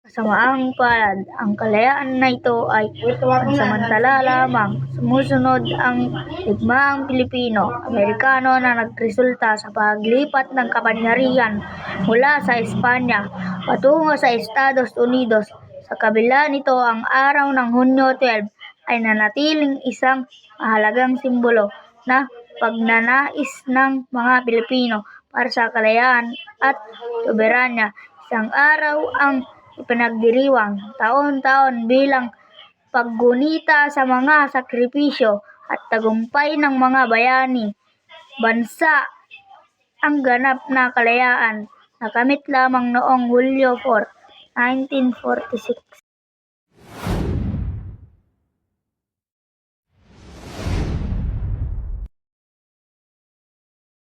Kasamaang palad, ang kalayaan na ito ay pansamantala lamang. Sumusunod ang digmaang Pilipino-Amerikano na nagresulta sa paglipat ng kapangyarihan mula sa Espanya patungo sa Estados Unidos. Sa kabila nito, ang araw ng Hunyo 12 ay nanatiling isang mahalagang simbolo na pagnanais ng mga Pilipino para sa kalayaan at soberanya. Isang araw ang ipinagdiriwang taon-taon bilang paggunita sa mga sakripisyo at tagumpay ng mga bayani bansa. Ang ganap na kalayaan nakamit lamang noong Hulyo 4, 1946.